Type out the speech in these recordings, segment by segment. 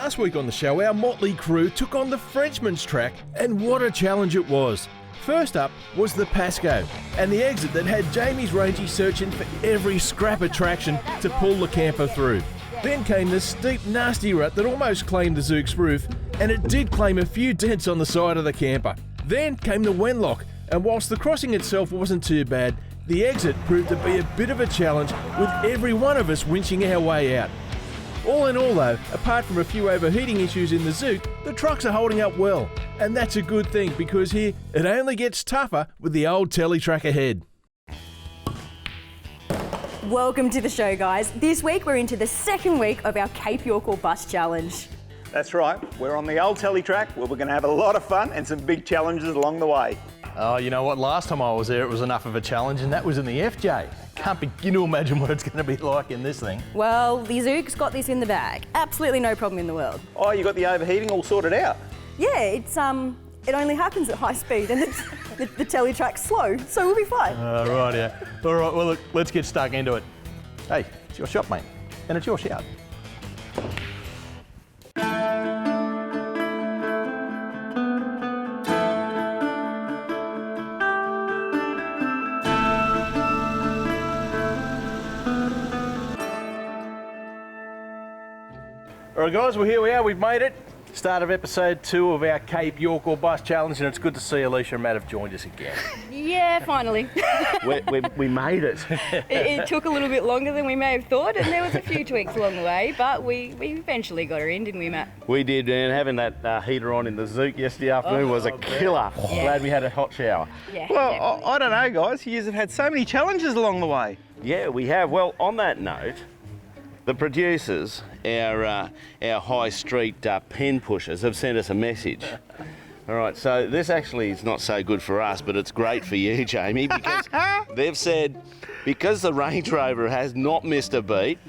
Last week on the show, our motley crew took on the Frenchmans track, and what a challenge it was. First up was the Pasco, and the exit that had Jamie's Rangy searching for every scrap of traction to pull the camper through. Then came the steep, nasty rut that almost claimed the Zook's roof, and it did claim a few dents on the side of the camper. Then came the Wenlock, and whilst the crossing itself wasn't too bad, the exit proved to be a bit of a challenge, with every one of us winching our way out. All in all though, apart from a few overheating issues in the Zook, the trucks are holding up well. And that's a good thing, because here, it only gets tougher with the Old Tele Track ahead. Welcome to the show, guys. This week we're into the second week of our Cape York Bus Challenge. That's right, we're on the Old Tele Track where we're going to have a lot of fun and some big challenges along the way. Oh, you know what? Last time I was there, it was enough of a challenge, and that was in the FJ. Can't begin to imagine what it's going to be like in this thing. Well, the Zook's got this in the bag. Absolutely no problem in the world. Oh, you got the overheating all sorted out? Yeah, it only happens at high speed, and the Tele Track's slow, so we'll be fine. Right, yeah. All right, well, look, let's get stuck into it. Hey, it's your shop, mate, and it's your shout. All right, guys, well, here we are. We've made it. Start of episode 2 of our Cape York Bus Challenge, and it's good to see Alicia and Matt have joined us again. Yeah, finally. we made it. It took a little bit longer than we may have thought, and there was a few tweaks along the way, but we eventually got her in, didn't we, Matt? We did, man. Having that heater on in the Zook yesterday afternoon was a killer. Yeah. Glad we had a hot shower. Yeah, Well, definitely. I don't know, guys. You have had so many challenges along the way. Yeah, we have. Well, on that note, the producers, our high street pen pushers, have sent us a message. All right, so this actually is not so good for us, but it's great for you, Jamie, because they've said, because the Range Rover has not missed a beat,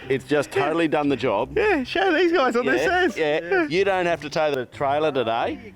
it's just totally done the job. Yeah, show these guys what this says. Yeah, you don't have to tow the trailer today.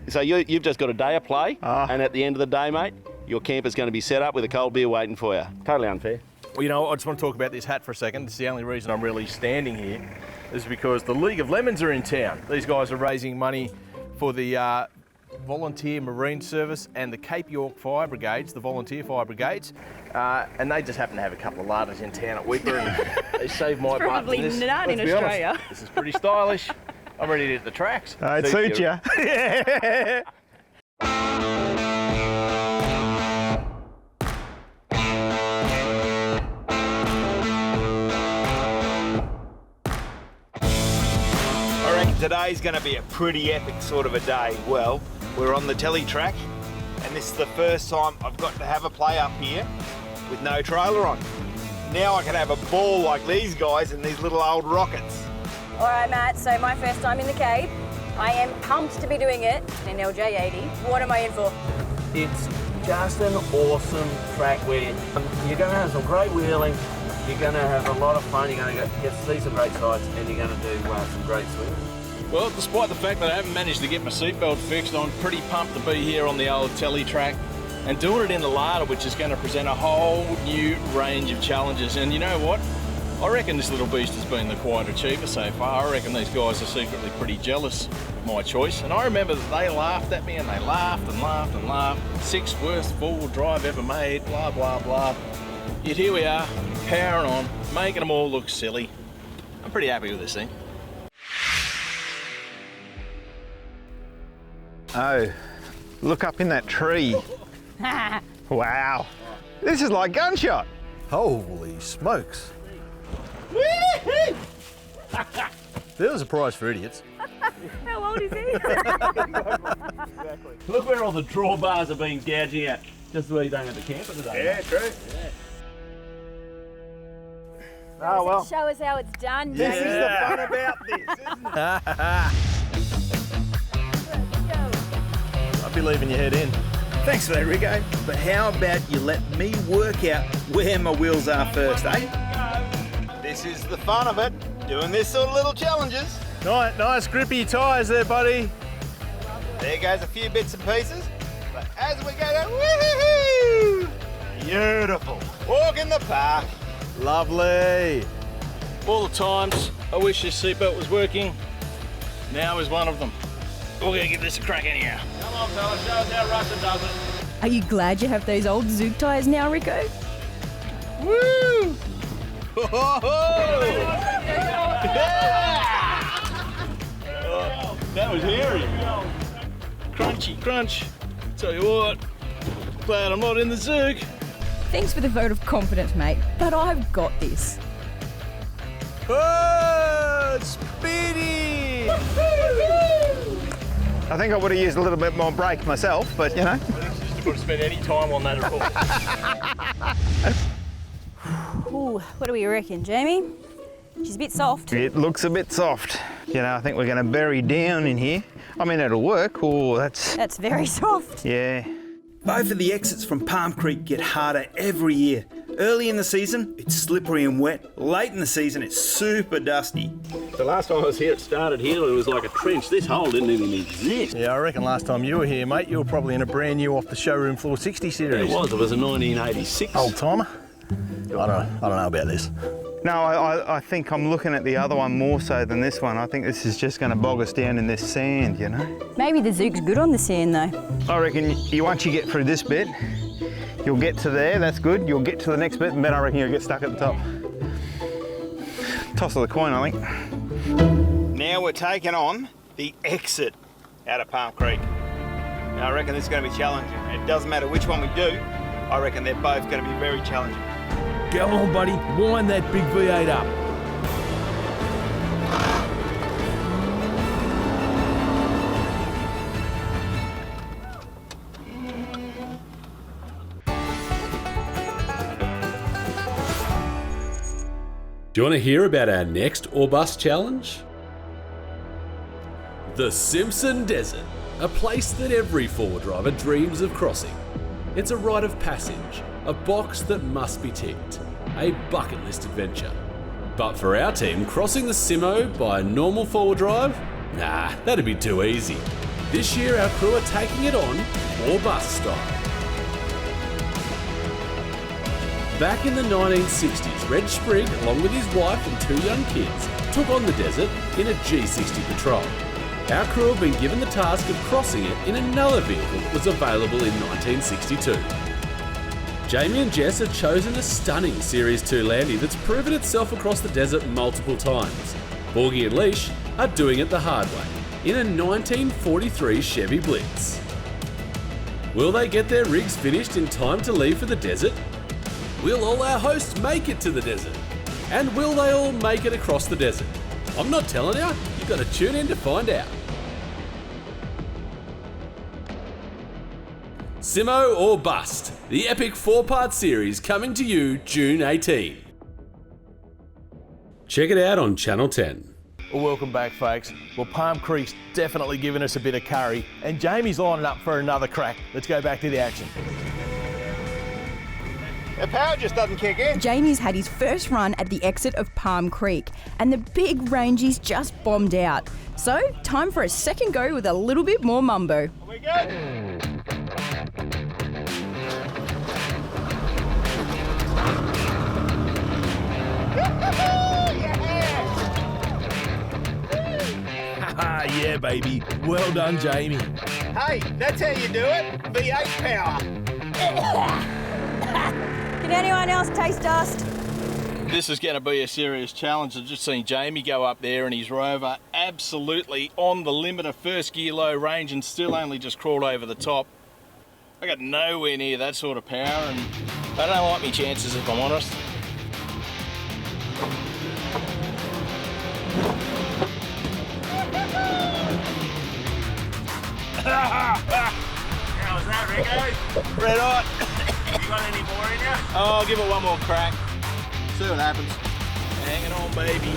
So you've just got a day of play, and at the end of the day, mate, your camper's going to be set up with a cold beer waiting for you. Totally unfair. Well, you know, I just want to talk about this hat for a second. It's the only reason I'm really standing here is because the League of Lemons are in town. These guys are raising money for the Volunteer Marine Service and the Cape York Fire Brigades, the Volunteer Fire Brigades, and they just happen to have a couple of larders in town at Whitper, and they saved my butt. Probably not in Australia. Honest, this is pretty stylish. I'm ready to hit the tracks. It suits you. Yeah. Today's going to be a pretty epic sort of a day. Well, we're on the Tele Track, and this is the first time I've got to have a play up here with no trailer on. Now I can have a ball like these guys in these little old rockets. All right, Matt, so my first time in the Cape. I am pumped to be doing it in an LJ80. What am I in for? It's just an awesome track where you're going to have some great wheeling, you're going to have a lot of fun, you're going to get to see some great sights, and you're going to do some great swimming. Well, despite the fact that I haven't managed to get my seatbelt fixed, I'm pretty pumped to be here on the Old Tele Track and doing it in the larder, which is going to present a whole new range of challenges. And you know what? I reckon this little beast has been the quiet achiever so far. I reckon these guys are secretly pretty jealous of my choice. And I remember that they laughed at me, and they laughed and laughed and laughed. 6th worst four-wheel drive ever made, blah, blah, blah. Yet here we are, powering on, making them all look silly. I'm pretty happy with this thing. Oh, look up in that tree. Wow. This is like gunshot. Holy smokes. There's a prize for idiots. How old is he? Look where all the drawbars are being gouging at, just where you don't have the camper today. Yeah, true. Oh, well. Show us how it's done, This Jamie. is the fun about this, isn't it? I'll be leaving your head in. Thanks for that, Rico. But how about you let me work out where my wheels are first, eh? This is the fun of it, doing this sort of little challenges. Nice grippy tyres there, buddy. There goes a few bits and pieces. But as we go down, woohoo! Beautiful. Walk in the park. Lovely. All the times I wish this seatbelt was working. Now is one of them. We're gonna give this a crack anyhow. Come on, fella, show us how Russia does it. Are you glad you have those old Zook tyres now, Rico? Woo! That was hairy. Crunchy crunch. Tell you what, glad I'm not in the Zook. Thanks for the vote of confidence, mate, but I've got this. Oh, Speedy! I think I would have used a little bit more brake myself, but you know. I think she just would have spent any time on that at all. Ooh, what do we reckon, Jamie? She's a bit soft. It looks a bit soft. You know, I think we're going to bury down in here. I mean, it'll work. Oh, That's very soft. yeah. Both of the exits from Palm Creek get harder every year. Early in the season, it's slippery and wet. Late in the season, it's super dusty. The last time I was here, it started here and it was like a trench. This hole didn't even exist. Yeah, I reckon last time you were here, mate, you were probably in a brand new off the showroom floor 60 series. It was a 1986. Old timer. I don't know about this. No, I think I'm looking at the other one more so than this one. I think this is just going to bog us down in this sand, you know? Maybe the Zook's good on the sand, though. I reckon once you get through this bit, you'll get to there, that's good. You'll get to the next bit, and then I reckon you'll get stuck at the top. Toss of the coin, I think. Now we're taking on the exit out of Palm Creek. Now I reckon this is going to be challenging. It doesn't matter which one we do, I reckon they're both going to be very challenging. Go on, buddy, wind that big V8 up. Do you want to hear about our next or bust challenge? The Simpson Desert, a place that every four driver dreams of crossing. It's a rite of passage, a box that must be ticked, a bucket list adventure. But for our team, crossing the Simo by a normal four-wheel drive? Nah, that'd be too easy. This year our crew are taking it on or bust style. Back in the 1960s, Reg Sprigg, along with his wife and two young kids, took on the desert in a G60 Patrol. Our crew have been given the task of crossing it in another vehicle that was available in 1962. Jamie and Jess have chosen a stunning Series 2 Landy that's proven itself across the desert multiple times. Borgie and Leash are doing it the hard way, in a 1943 Chevy Blitz. Will they get their rigs finished in time to leave for the desert? Will all our hosts make it to the desert? And will they all make it across the desert? I'm not telling you, you've got to tune in to find out. Simo or Bust, the epic 4-part series coming to you June 18. Check it out on Channel 10. Well, welcome back, folks. Well, Palm Creek's definitely given us a bit of curry, and Jamie's lining up for another crack. Let's go back to the action. The power just doesn't kick in. Jamie's had his first run at the exit of Palm Creek, and the big rangies just bombed out. So, time for a second go with a little bit more mumbo. We good? Yeah, baby. Well done, Jamie. Hey, that's how you do it. V8 power. Can anyone else taste dust? This is going to be a serious challenge. I've just seen Jamie go up there and his Rover absolutely on the limit of first gear low range and still only just crawled over the top. I got nowhere near that sort of power and I don't like my chances if I'm honest. How was that, Rico? Red hot. You got any more in you? Oh, I'll give it one more crack. See what happens. Hanging on, baby.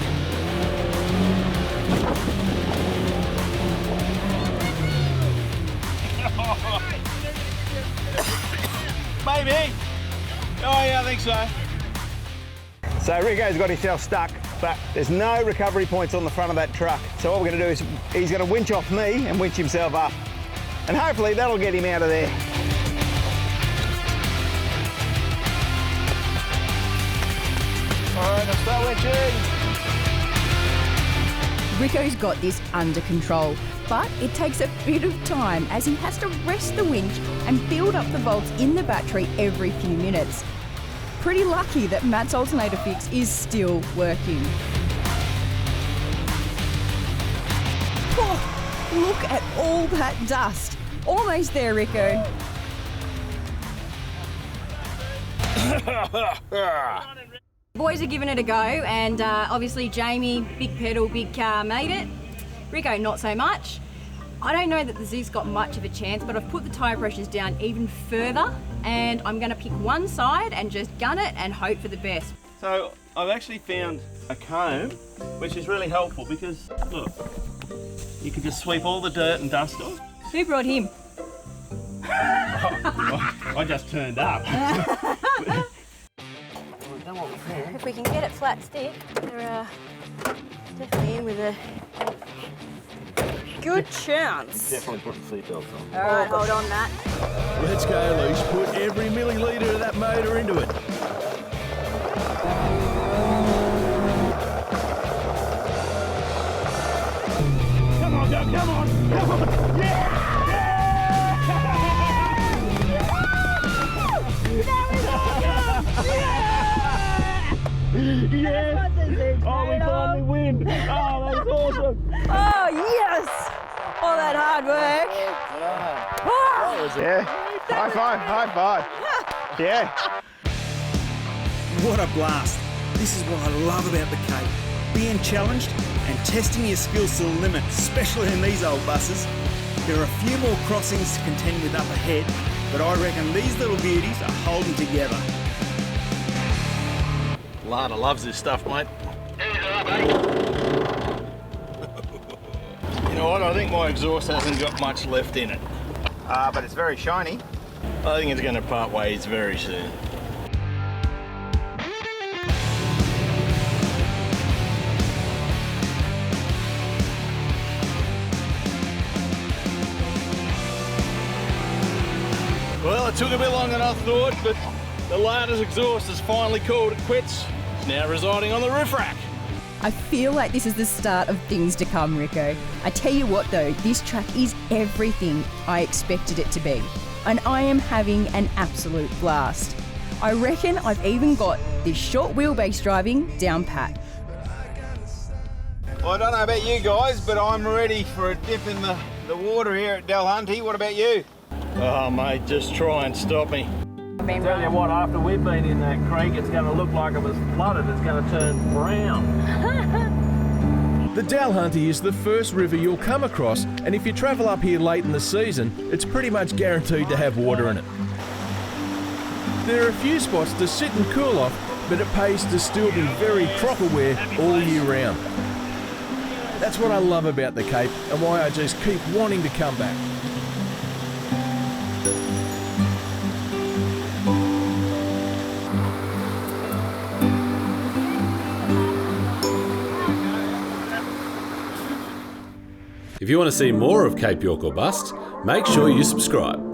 Maybe. Oh yeah, I think so. So Rico's got himself stuck, but there's no recovery points on the front of that truck. So what we're going to do is he's going to winch off me and winch himself up. And hopefully that'll get him out of there. All right, I'll start winching. Rico's got this under control, but it takes a bit of time as he has to rest the winch and build up the volts in the battery every few minutes. Pretty lucky that Matt's alternator fix is still working. Oh, look at all that dust. Almost there, Rico. Boys are giving it a go, and obviously Jamie, big pedal, big car, made it. Rico, not so much. I don't know that the Zig's got much of a chance, but I've put the tyre pressures down even further, and I'm going to pick one side and just gun it and hope for the best. So I've actually found a comb, which is really helpful because, look, you can just sweep all the dirt and dust off. Who brought him? I just turned up. If we can get it flat stick, they're definitely in with a good chance. Definitely put the seatbelts on. All right, hold on, Matt. Let's go, Leash. Put every millilitre of that motor into it. Come on, Doug, come on, come on! Yeah! Yes! Oh, we finally win! Oh, that's awesome! Oh, yes! All that hard work. Yeah. High five, high five. Yeah. What a blast. This is what I love about the Cape. Being challenged and testing your skills to the limit, especially in these old buses. There are a few more crossings to contend with up ahead, but I reckon these little beauties are holding together. Lada loves this stuff, mate. You know what? I think my exhaust hasn't got much left in it. But it's very shiny. I think it's going to part ways very soon. Well, it took a bit longer than I thought, but the Lada's exhaust has finally called it quits. It's now residing on the roof rack. I feel like this is the start of things to come, Rico. I tell you what though, this track is everything I expected it to be. And I am having an absolute blast. I reckon I've even got this short wheelbase driving down pat. Well, I don't know about you guys, but I'm ready for a dip in the water here at Delhunty. What about you? Oh, mate, just try and stop me. Tell you what, after we've been in that creek, it's going to look like it was flooded. It's going to turn brown. The Delhunty is the first river you'll come across, and if you travel up here late in the season, it's pretty much guaranteed to have water in it. There are a few spots to sit and cool off, but it pays to still be very crocker-wear all year round. That's what I love about the Cape and why I just keep wanting to come back. If you want to see more of Cape York or Bust, make sure you subscribe.